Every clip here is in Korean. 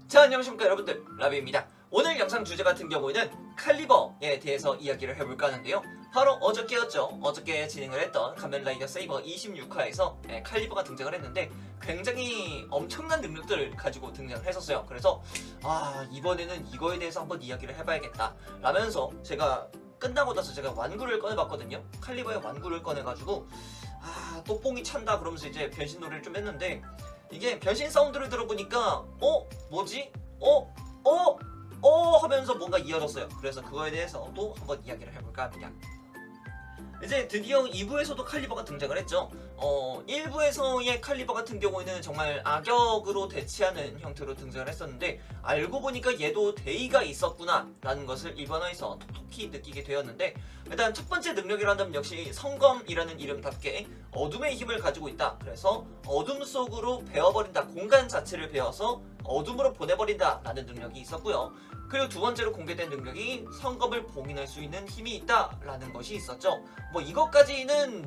자, 안녕하십니까 여러분들, 라비입니다. 오늘 영상 주제 같은 경우에는 칼리버에 대해서 이야기를 해볼까 하는데요. 바로 어저께였죠. 어저께 진행을 했던 가면라이더 세이버 26화에서 칼리버가 등장을 했는데 굉장히 엄청난 능력들을 가지고 등장을 했었어요. 그래서 이번에는 이거에 대해서 한번 이야기를 해봐야겠다 라면서 제가 끝나고 나서 제가 완구를 꺼내봤거든요. 칼리버의 완구를 꺼내가지고 또 뽕이 찬다 그러면서 이제 변신 놀이를 좀 했는데, 이게 변신 사운드를 들어보니까 뭐지? 하면서 뭔가 이어졌어요. 그래서 그거에 대해서도 한번 이야기를 해볼까 합니다. 이제 드디어 2부에서도 칼리버가 등장을 했죠. 1부에서의 칼리버 같은 경우에는 정말 악역으로 대치하는 형태로 등장을 했었는데, 알고 보니까 얘도 대의가 있었구나 라는 것을 이번화에서 톡톡히 느끼게 되었는데, 일단 첫 번째 능력이라면 역시 성검이라는 이름답게 어둠의 힘을 가지고 있다. 그래서 어둠 속으로 베어버린다, 공간 자체를 베어서 어둠으로 보내버린다 라는 능력이 있었고요. 그리고 두 번째로 공개된 능력이 성검을 봉인할 수 있는 힘이 있다 라는 것이 있었죠. 이것까지는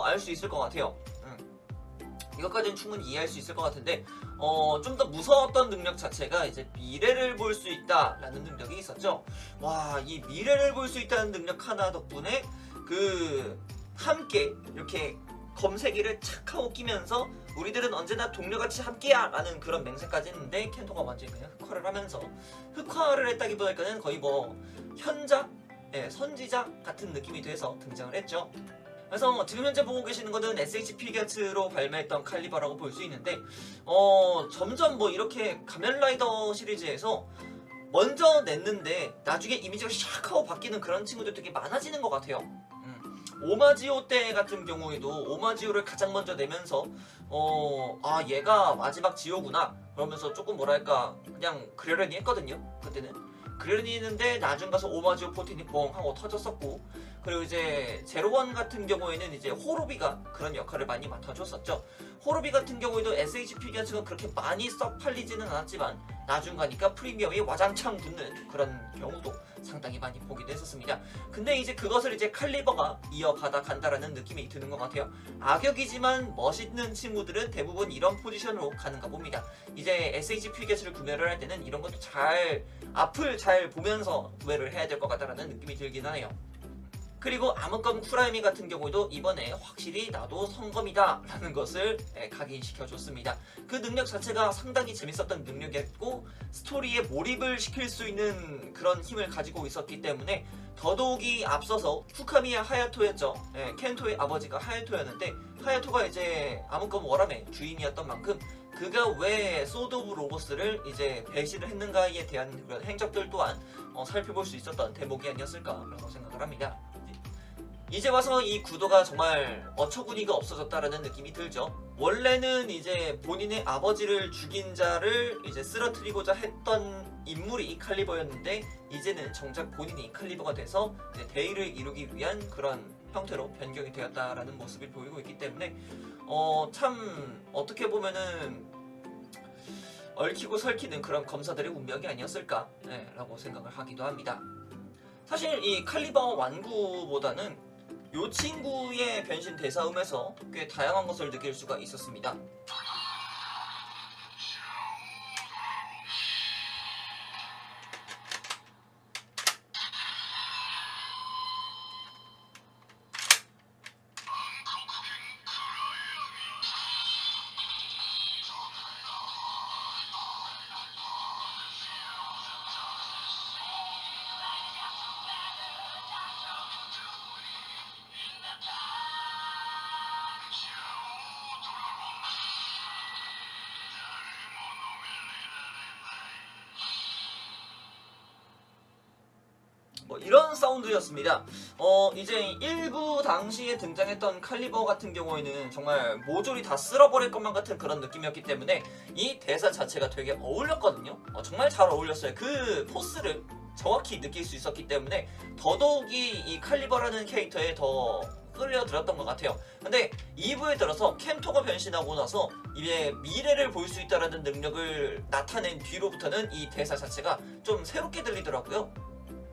알 수 있을 것 같아요. 이것까지는 충분히 이해할 수 있을 것 같은데, 좀 더 무서웠던 능력 자체가 이제 미래를 볼 수 있다 라는 능력이 있었죠. 이 미래를 볼 수 있다는 능력 하나 덕분에 함께 이렇게 검색이를 착 하고 끼면서 우리들은 언제나 동료같이 함께야 라는 그런 맹세까지 했는데, 켄토가 완전히 그냥 흑화를 하면서, 흑화를 했다기보다는 거의 현작? 선지작 같은 느낌이 돼서 등장을 했죠. 그래서 지금 현재 보고 계시는 것은 SH 피겨츠로 발매했던 칼리버라고 볼 수 있는데, 점점 이렇게 가면라이더 시리즈에서 먼저 냈는데 나중에 이미지가 샥 하고 바뀌는 그런 친구들 되게 많아지는 것 같아요. 오마지오 때 같은 경우에도 오마지오를 가장 먼저 내면서 얘가 마지막 지오구나 그러면서 조금 그냥 그러려니 했거든요. 그때는 그러려니 했는데 나중 가서 오마지오 포틴이 뻥 하고 터졌었고, 그리고 이제 제로원 같은 경우에는 이제 호로비가 그런 역할을 많이 맡아줬었죠. 호로비 같은 경우에도 SH 피겨츠가 그렇게 많이 썩 팔리지는 않았지만 나중 가니까 프리미엄이 와장창 붙는 그런 경우도 상당히 많이 보기도 했었습니다. 근데 이제 그것을 이제 칼리버가 이어받아 간다라는 느낌이 드는 것 같아요. 악역이지만 멋있는 친구들은 대부분 이런 포지션으로 가는가 봅니다. 이제 SH 피겨츠를 구매를 할 때는 이런 것도 앞을 잘 보면서 구매를 해야 될 것 같다라는 느낌이 들긴 하네요. 그리고 암흑검 쿠라이미 같은 경우에도 이번에 확실히 나도 성검이다 라는 것을 각인시켜줬습니다. 그 능력 자체가 상당히 재밌었던 능력이었고, 스토리에 몰입을 시킬 수 있는 그런 힘을 가지고 있었기 때문에 더더욱이 앞서서 후카미야 하야토였죠. 켄토의 아버지가 하야토였는데, 하야토가 이제 암흑검 워람의 주인이었던 만큼 그가 왜 소드 오브 로보스를 이제 배신을 했는가에 대한 그런 행적들 또한 살펴볼 수 있었던 대목이 아니었을까라고 생각을 합니다. 이제 와서 이 구도가 정말 어처구니가 없어졌다라는 느낌이 들죠. 원래는 이제 본인의 아버지를 죽인 자를 이제 쓰러뜨리고자 했던 인물이 칼리버였는데, 이제는 정작 본인이 칼리버가 돼서 이제 대의를 이루기 위한 그런 형태로 변경이 되었다라는 모습을 보이고 있기 때문에 참 어떻게 보면은 얽히고 설키는 그런 검사들의 운명이 아니었을까 라고 생각을 하기도 합니다. 사실 이 칼리버 완구보다는 요 친구의 변신 대사음에서 꽤 다양한 것을 느낄 수가 있었습니다. 이런 사운드였습니다. 이제 1부 당시에 등장했던 칼리버 같은 경우에는 정말 모조리 다 쓸어버릴 것만 같은 그런 느낌이었기 때문에 이 대사 자체가 되게 어울렸거든요. 정말 잘 어울렸어요. 그 포스를 정확히 느낄 수 있었기 때문에 더더욱이 이 칼리버라는 캐릭터에 더 끌려들었던 것 같아요. 근데 2부에 들어서 켄토가 변신하고 나서 이제 미래를 볼 수 있다라는 능력을 나타낸 뒤로부터는 이 대사 자체가 좀 새롭게 들리더라고요.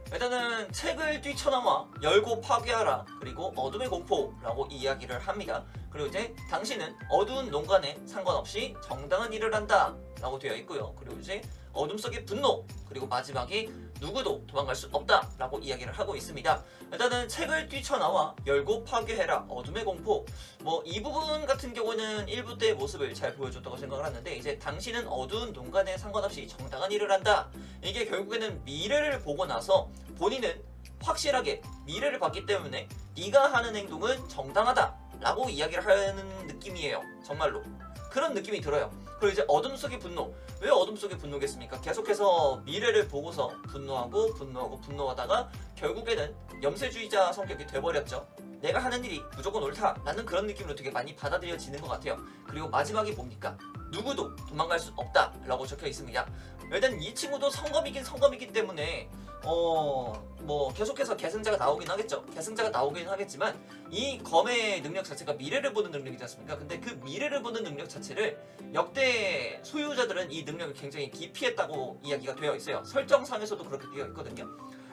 일단은 책을 뛰쳐넘어 열고 파괴하라, 그리고 어둠의 공포라고 이야기를 합니다. 그리고 이제 당신은 어두운 농간에 상관없이 정당한 일을 한다 라고 되어 있고요. 그리고 이제 어둠 속의 분노, 그리고 마지막에 누구도 도망갈 수 없다 라고 이야기를 하고 있습니다. 일단은 책을 뛰쳐나와 열고 파괴해라 어둠의 공포, 뭐 이 부분 같은 경우는 1부 때의 모습을 잘 보여줬다고 생각을 하는데, 이제 당신은 어두운 농간에 상관없이 정당한 일을 한다, 이게 결국에는 미래를 보고 나서 본인은 확실하게 미래를 봤기 때문에 네가 하는 행동은 정당하다 라고 이야기를 하는 느낌이에요. 정말로 그런 느낌이 들어요. 그리고 이제 어둠 속의 분노, 왜 어둠 속의 분노겠습니까? 계속해서 미래를 보고서 분노하다가 결국에는 염세주의자 성격이 돼버렸죠. 내가 하는 일이 무조건 옳다라는 그런 느낌으로 되게 많이 받아들여지는 것 같아요. 그리고 마지막에 뭡니까? 누구도 도망갈 수 없다 라고 적혀 있습니다. 일단 이 친구도 성검이긴 성검이기 때문에 뭐 계속해서 계승자가 나오긴 하겠죠. 계승자가 나오긴 하겠지만 이 검의 능력 자체가 미래를 보는 능력이지 않습니까? 근데 그 미래를 보는 능력 자체를 역대 소유자들은 이 능력을 굉장히 기피했다고 이야기가 되어 있어요. 설정상에서도 그렇게 되어 있거든요.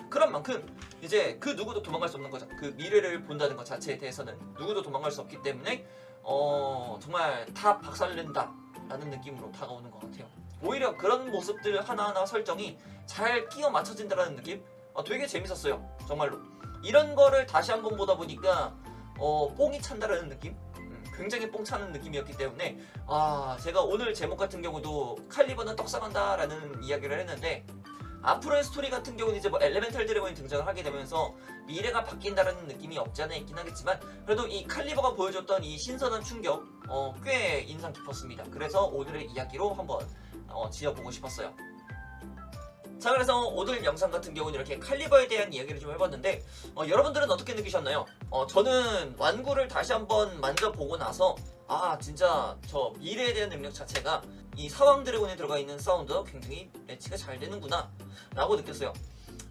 그런 만큼 이제 그 누구도 도망갈 수 없는 거죠. 그 미래를 본다는 것 자체에 대해서는 누구도 도망갈 수 없기 때문에 정말 다 박살낸다 라는 느낌으로 다가오는 것 같아요. 오히려 그런 모습들 하나하나 설정이 잘 끼워 맞춰진다는 느낌? 되게 재밌었어요. 정말로 이런 거를 다시 한번 보다 보니까 뽕이 찬다라는 느낌? 굉장히 뽕 차는 느낌이었기 때문에 제가 오늘 제목 같은 경우도 칼리버는 떡상한다 라는 이야기를 했는데, 앞으로의 스토리 같은 경우는 이제 뭐 엘레멘탈 드래곤이 등장을 하게 되면서 미래가 바뀐다라는 느낌이 없지 않아 있긴 하겠지만, 그래도 이 칼리버가 보여줬던 이 신선한 충격 꽤 인상 깊었습니다. 그래서 오늘의 이야기로 한번 지어보고 싶었어요. 자, 그래서 오늘 영상 같은 경우는 이렇게 칼리버에 대한 이야기를 좀 해봤는데 여러분들은 어떻게 느끼셨나요? 저는 완구를 다시 한번 만져보고 나서 진짜 저 미래에 대한 능력 자체가 이 사왕 드래곤에 들어가 있는 사운드와 굉장히 매치가 잘 되는구나 라고 느꼈어요.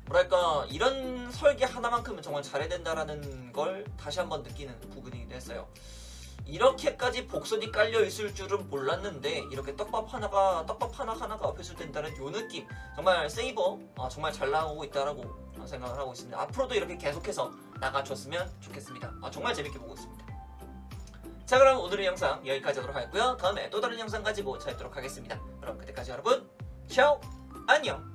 뭐랄까, 이런 설계 하나만큼은 정말 잘해야 된다라는 걸 다시 한번 느끼는 부분이기도 했어요. 이렇게까지 복선이 깔려 있을 줄은 몰랐는데 이렇게 떡밥 하나가 회수된다는 요 느낌, 정말 세이버 정말 잘 나오고 있다라고 생각을 하고 있습니다. 앞으로도 이렇게 계속해서 나가줬으면 좋겠습니다. 정말 재밌게 보고 있습니다. 자, 그럼 오늘의 영상 여기까지 하도록 하겠고요. 다음에 또 다른 영상 가지고 찾도록 하겠습니다. 그럼 그때까지 여러분 샤오 안녕.